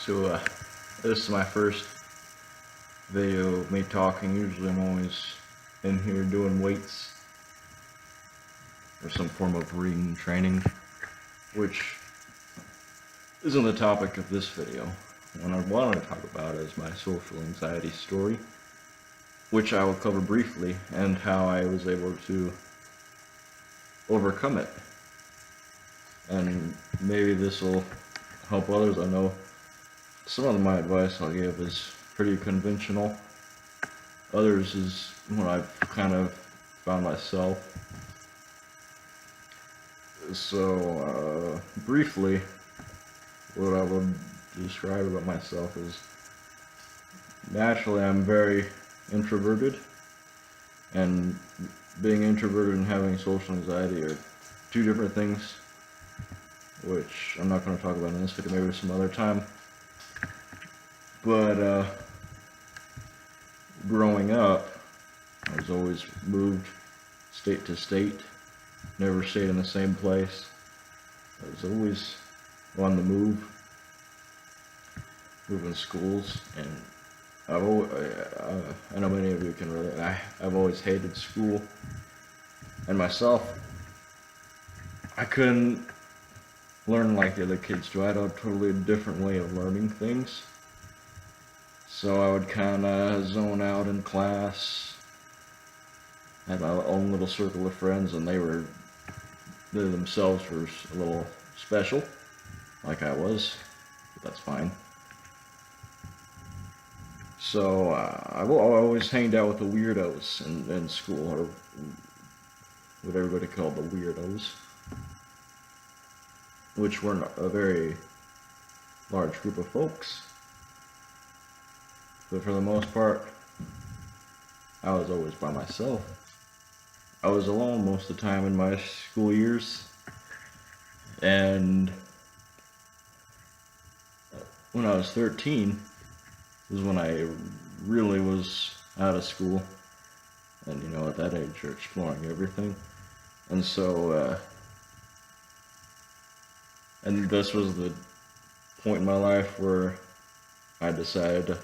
So this is my first video of me talking. Usually I'm always in here doing weights or some form of reading training, which isn't the topic of this video. What I wanted to talk about is my social anxiety story, which I will cover briefly, and how I was able to overcome it. And maybe this will help others. I know some of my advice I'll give is pretty conventional. Others is what I've kind of found myself. So, briefly, what I would describe about myself is naturally I'm very introverted, and being introverted and having social anxiety are two different things, which I'm not going to talk about in this video, maybe some other time. But growing up, I was always moved state to state, never stayed in the same place. I was always on the move, moving schools, and I've always, I know many of you can relate. I've always hated school, and myself, I couldn't learn like the other kids do. I had a totally different way of learning things. So I would kind of zone out in class. I had my own little circle of friends, and they themselves were a little special, like I was, but that's fine. So I always hanged out with the weirdos in school, or what everybody called the weirdos, which weren't a very large group of folks. But for the most part, I was always by myself. I was alone most of the time in my school years. And when I was 13, was when I really was out of school. And you know, at that age, you're exploring everything. And so, and this was the point in my life where I decided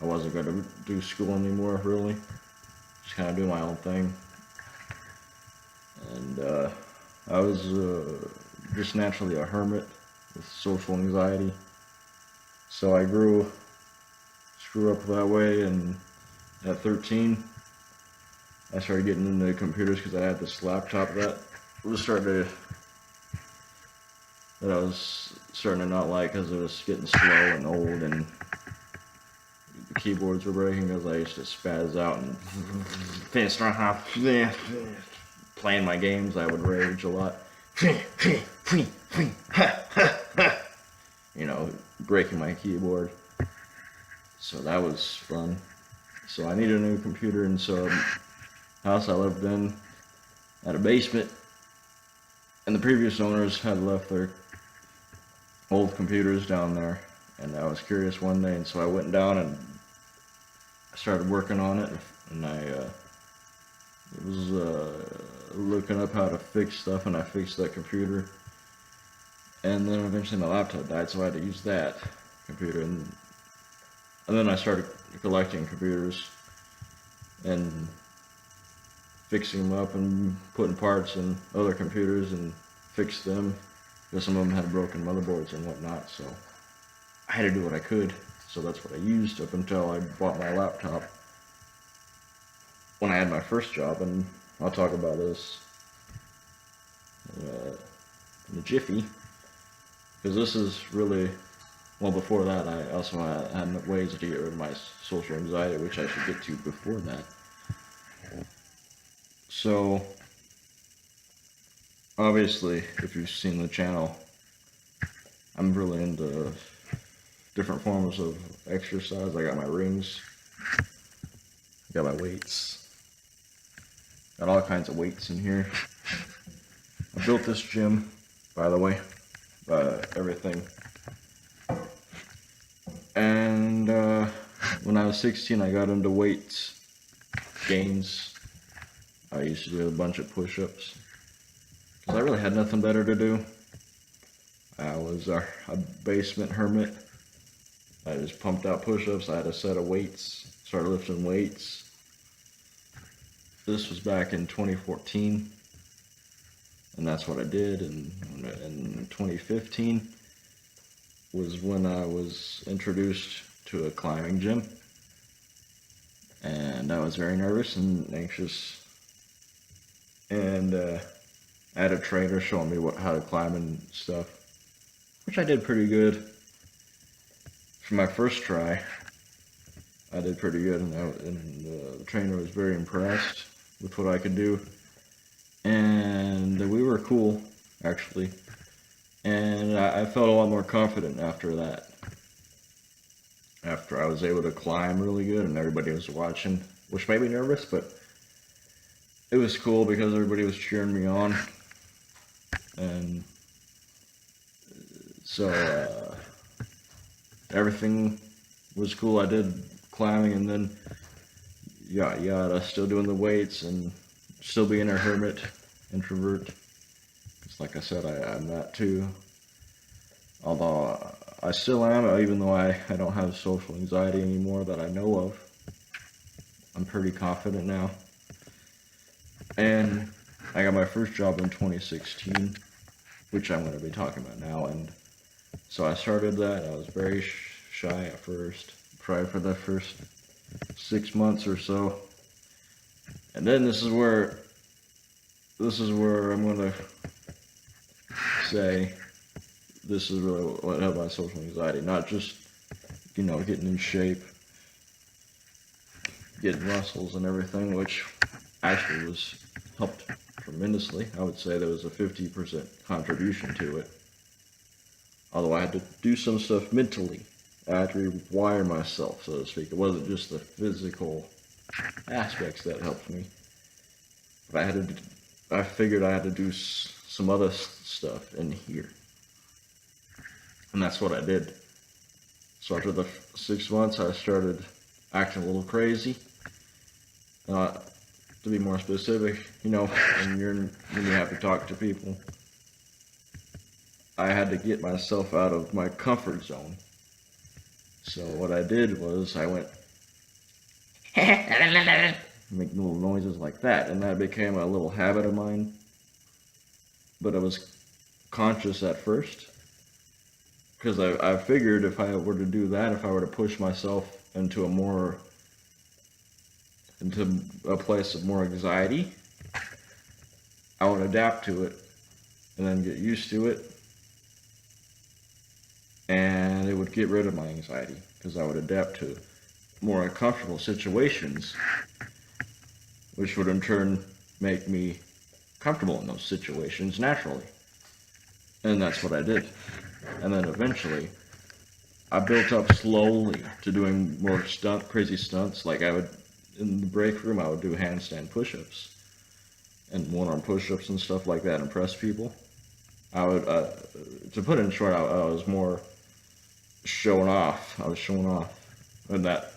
I wasn't going to do school anymore, really. Just kind of do my own thing. And I was just naturally a hermit with social anxiety. So I grew up that way, and at 13, I started getting into computers because I had this laptop that I was starting to not like, because it was getting slow and old, and the keyboards were breaking because I used to spaz out and playing my games. I would rage a lot, you know, breaking my keyboard. So that was fun. So I needed a new computer, and so the house I lived in had a basement, and the previous owners had left their old computers down there. And I was curious one day, and so I went down and I started working on it, and I was looking up how to fix stuff, and I fixed that computer. And then eventually my laptop died, so I had to use that computer. And then I started collecting computers and fixing them up and putting parts in other computers and fixed them, because some of them had broken motherboards and whatnot. So I had to do what I could. So that's what I used up until I bought my laptop when I had my first job, and I'll talk about this in a jiffy, because this is really, well, before that I also had ways to get rid of my social anxiety, which I should get to before that. So obviously, if you've seen the channel, I'm really into different forms of exercise. I got my rings, got my weights, got all kinds of weights in here. I built this gym, by the way, everything. And when I was 16, I got into weights, gains. I used to do a bunch of push-ups, because I really had nothing better to do. I was a basement hermit, I just pumped out push-ups. I had a set of weights, started lifting weights. This was back in 2014, and that's what I did. And in 2015 was when I was introduced to a climbing gym, and I was very nervous and anxious. And I had a trainer showing me how to climb and stuff, which I did pretty good. For my first try, I did pretty good, and the trainer was very impressed with what I could do. And we were cool, actually. And I felt a lot more confident after that. After I was able to climb really good and everybody was watching, which made me nervous, but it was cool because everybody was cheering me on. And so everything was cool. I did climbing, and then yada, still doing the weights and still being a hermit, introvert. Because like I said, I'm that too. Although I still am, even though I don't have social anxiety anymore that I know of. I'm pretty confident now. And I got my first job in 2016, which I'm going to be talking about now. And so I started that. I was very shy at first, probably for the first 6 months or so. And then this is where I'm going to say this is really what helped my social anxiety. Not just, getting in shape, getting muscles and everything, which actually was helped tremendously. I would say there was a 50% contribution to it. Although I had to do some stuff mentally. I had to rewire myself, so to speak. It wasn't just the physical aspects that helped me. But I figured I had to do some other stuff in here. And that's what I did. So after the 6 months, I started acting a little crazy. To be more specific, when you have to talk to people, I had to get myself out of my comfort zone. So what I did was I went make little noises like that, and that became a little habit of mine. But I was conscious at first, because I figured if I were to do that, if I were to push myself into a place of more anxiety, I would adapt to it and then get used to it, and it would get rid of my anxiety because I would adapt to more uncomfortable situations, which would in turn make me comfortable in those situations naturally. And that's what I did. And then eventually I built up slowly to doing more crazy stunts. Like in the break room, I would do handstand push-ups and one-arm push-ups and stuff like that, impress people. I would, to put it in short, I was more showing off. I was showing off. And that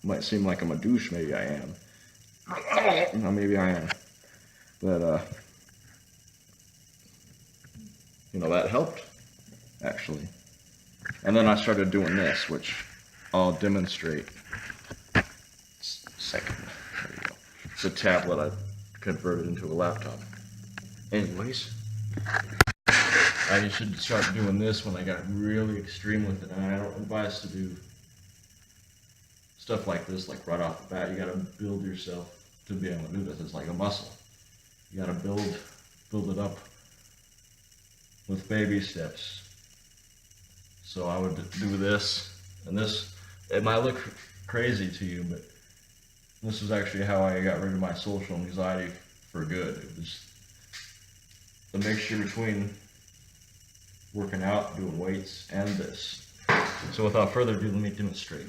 might seem like I'm a douche. Maybe I am. No, maybe I am. But, that helped, actually. And then I started doing this, which I'll demonstrate. Second. There you go. It's a tablet I converted into a laptop. Anyways, I should start doing this when I got really extreme with it. And I don't advise to do stuff like this, like right off the bat. You gotta build yourself to be able to do this. It's like a muscle. You gotta build it up with baby steps. So I would do this, and this, it might look crazy to you, but this was actually how I got rid of my social anxiety for good. It was the mixture between working out, doing weights, and this. So without further ado, let me demonstrate.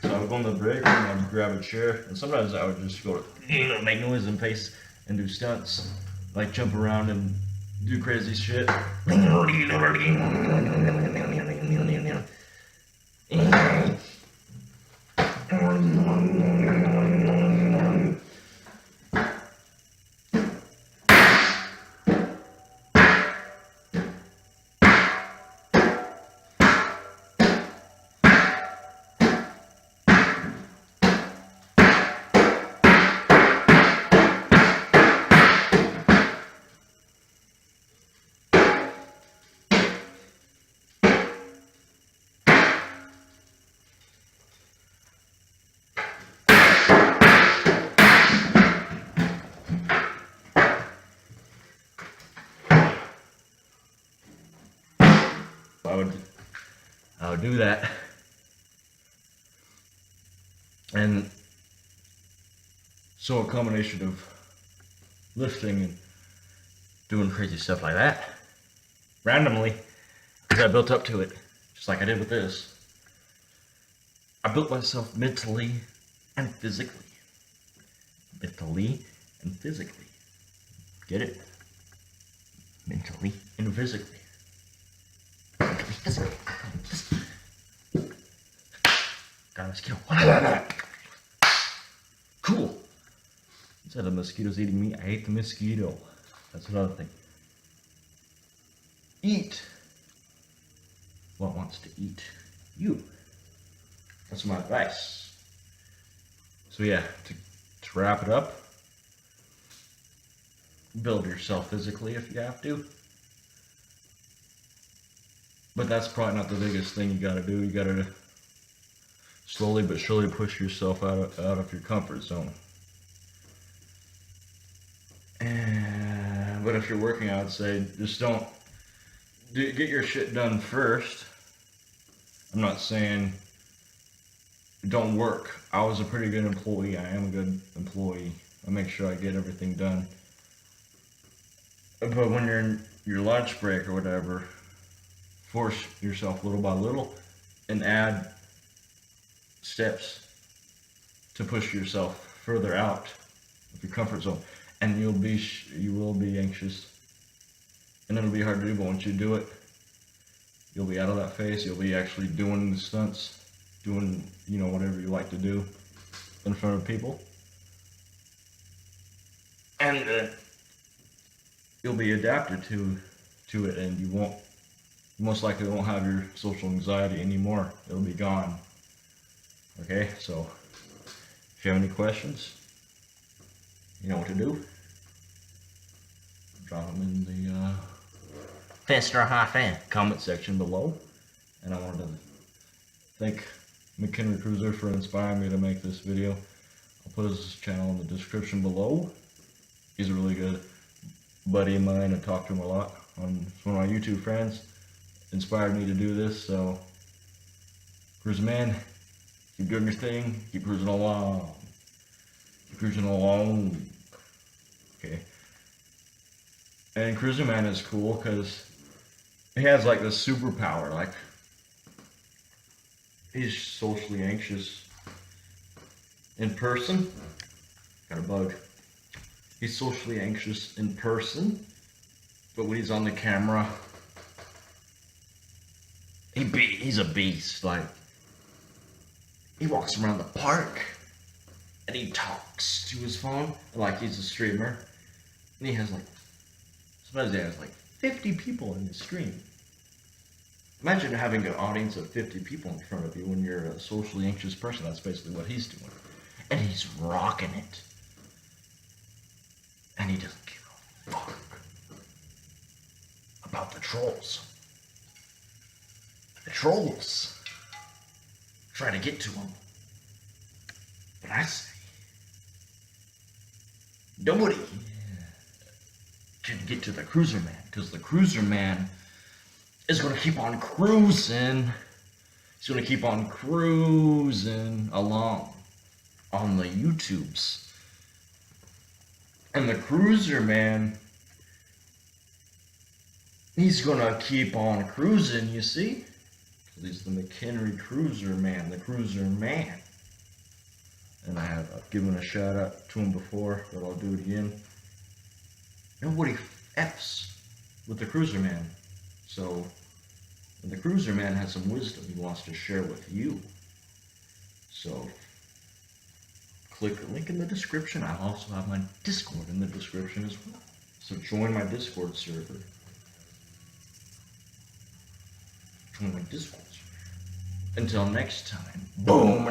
So I would go in the break room, I would grab a chair, and sometimes I would just go to make noise and pace and do stunts, like jump around and do crazy shit. do that. And so a combination of lifting and doing crazy stuff like that, randomly, as I built up to it, just like I did with this, I built myself mentally and physically. Mentally and physically. Get it? Mentally and physically. Mentally, physically. Got a mosquito. Cool. Instead of mosquitoes eating me, I ate the mosquito. That's another thing. Eat what wants to eat you. That's my advice. So yeah, to wrap it up, build yourself physically if you have to. But that's probably not the biggest thing you gotta do. You gotta slowly but surely push yourself out of your comfort zone. But if you're working, I would say just get your shit done first. I'm not saying don't work. I was a pretty good employee. I am a good employee. I make sure I get everything done. But when you're in your lunch break or whatever, force yourself little by little and add steps to push yourself further out of your comfort zone. And you will be anxious, and it'll be hard to do, but once you do it, you'll be out of that phase. You'll be actually doing the stunts, doing, whatever you like to do in front of people. And you'll be adapted to it, and you most likely won't have your social anxiety anymore. It'll be gone. Okay, so if you have any questions, you know what to do. Drop them in the fast or high fan comment section below. And I wanted to thank McHenry Cruiser for inspiring me to make this video. I'll put his channel in the description below. He's a really good buddy of mine. I talk to him a lot. He's one of my YouTube friends. Inspired me to do this. So, Cruiser Man, keep doing your thing. Keep cruising along. Keep cruising along. Okay. And Cruiser Man is cool because he has like this superpower. Like, he's socially anxious in person. Got a bug. He's socially anxious in person, but when he's on the camera, he's a beast. Like, he walks around the park and he talks to his phone like he's a streamer. And he has sometimes he has 50 people in his stream. Imagine having an audience of 50 people in front of you when you're a socially anxious person. That's basically what he's doing. And he's rocking it. And he doesn't give a fuck about the trolls. The trolls try to get to him. But I say, nobody can get to the Cruiser Man, because the Cruiser Man is going to keep on cruising. He's going to keep on cruising along on the YouTubes. And the Cruiser Man, he's going to keep on cruising, you see? Because he's the McHenry Cruiser Man, the Cruiser Man. And I've given a shout out to him before, but I'll do it again. Nobody F's with the Cruiser Man. So, the Cruiser Man has some wisdom he wants to share with you. So, click the link in the description. I also have my Discord in the description as well. So join my Discord server. Join my Discord server. Until next time. Boom.